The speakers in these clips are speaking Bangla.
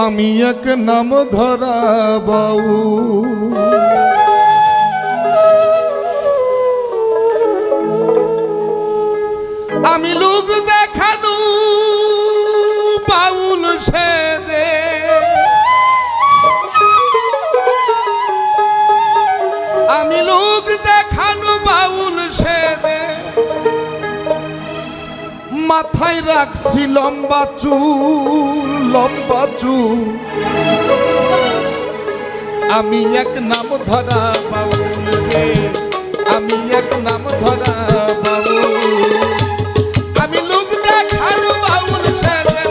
আমি এক নাম ধরা বাউ, আমি লোক দেখানো বাউল সেজে, আমি লোক দেখানো বাউল সেজে, মাথায় রাখছি লম্বা চুল লম্বা চুল। আমি এক নাম ধরা বাউল রে, আমি এক নাম ধরা বাউল। আমি লোক দেখানো বাউল সেজে,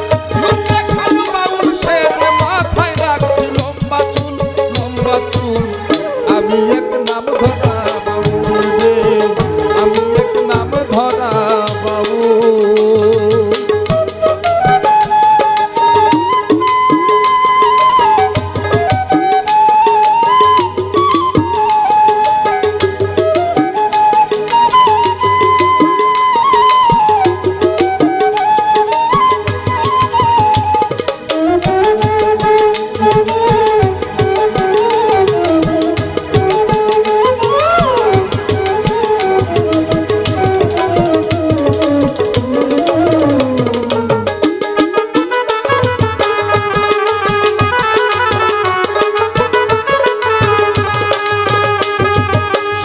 লোক দেখানো বাউল সেজে, মাথায় রাখছি লম্বা চুল লম্বা চুল। আমি এক নাম ধরা বাউল রে, আমি এক নাম ধরা বাউল।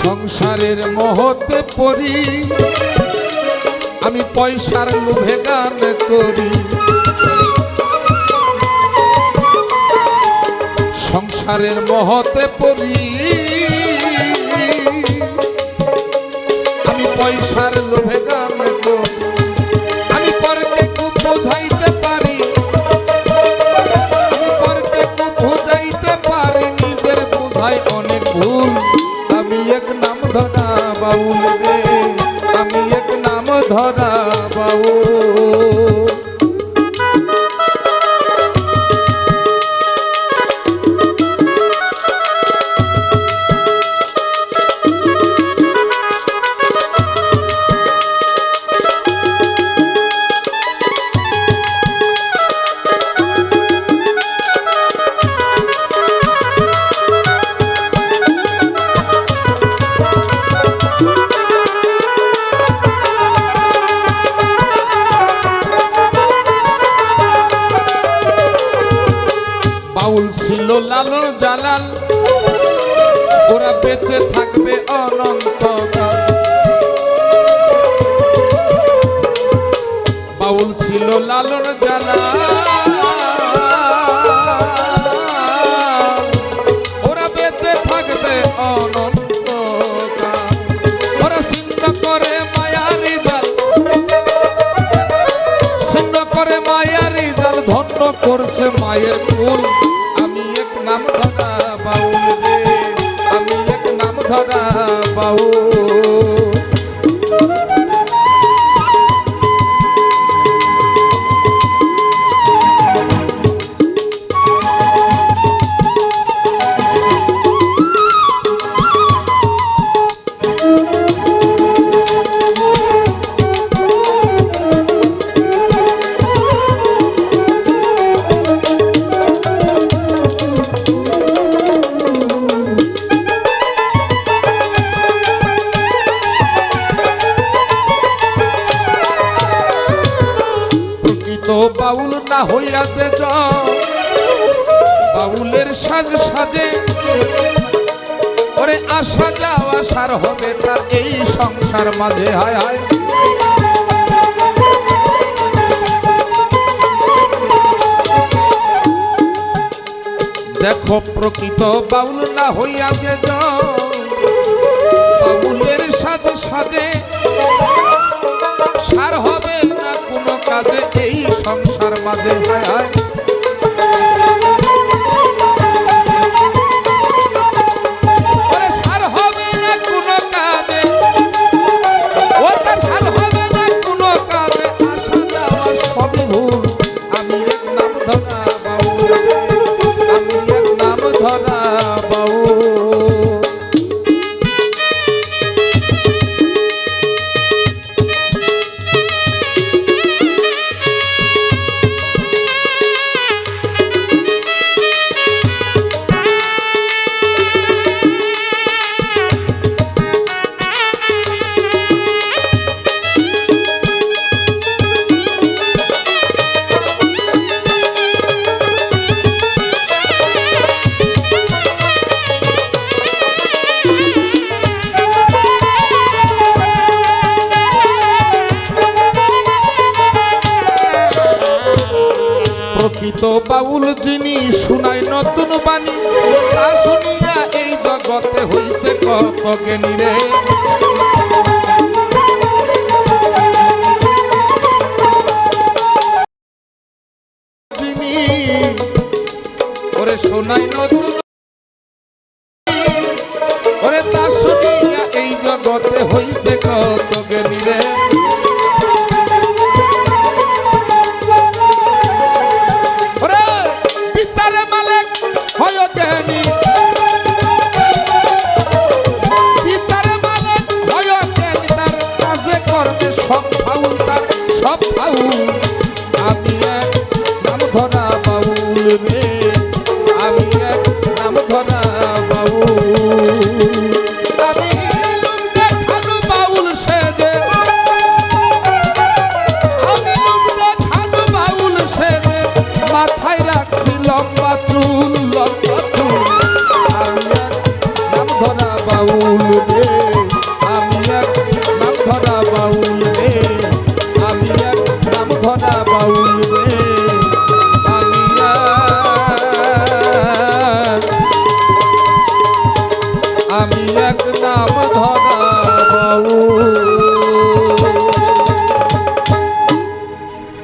সংসারের মোহতে পড়ি, আমি পয়সার লোভে গান করি। সংসারের মোহতে পড়ি, আমি পয়সার লোভে গান করি। আমি পরকে খুব বোঝাইতে পারি, আমি পরকে খুব বোঝাইতে পারি, নিজের বোঝাই অনেক ভুল। আমি এক নাম ধরা বাউল রে, আমি এক নাম ধরা বাউল। বাউল ছিল লালন জালাল, ওরা বেঁচে থাকবে অনন্তকাল। বাউল ছিল লালন জালাল, ওরা বেঁচে থাকবে অনন্তকাল। ওরা ছিন্ন করে মায়ারি জাল, ছিন্ন করে মায়ারি জাল, ধন্য করছে মায়ের কুল। আমি এক নাম ধরা বাউল রে, আমি এক নাম ধরা বাউল। তো বাউল না হইয়াছে বাউলের সাজ সাজে, ওরে আসা যাওয়া সার হবে তার এই সংসার মাঝে। হায় হায় দেখো প্রকৃত বাউল না হইয়াছে বাউলের সাজ সাজে, সার হবে না কোনো কাজে এই সংসার মাঝে। হায় হায় ওরে সার হবে না কোনো কাজে, ও তার সার হবে না কোনো কাজে, আসা যাওয়া সব ভুল। আমি এক নাম ধরা বাউল, আমি এক নাম ধরা বাউল। তো বাউল যিনি শুনাই নতুন বাণী, তা শুনিয়া এই জগতে হইছে কত জ্ঞানী রে। যিনি ওরে শোনাই নতুন, ওরে তা শুনিয়া এই জগতে হইছে কত জ্ঞানী রে। ওরে বিচারে মালিক হয় জ্ঞানী, বিচারে মালিক হয় জ্ঞানী, তার কাজে কর্মে সব ফাউল, তার সব ফাউল। আমি এক নাম ধরা বাউল রে, আমি এক নাম ধরা বাউল। আমি লোক দেখানো বাউল সেজে, আমি লোক দেখানো বাউল সেজে, মাথায় রাখছি লম্বা চুল, লম্বা চুল। আমি এক নাম ধরা বাউল রে, আমি এক নাম ধরা বাউল রে, আমি এক নাম ধরা বাউল রে। আমি এক নাম ধরা বাউল।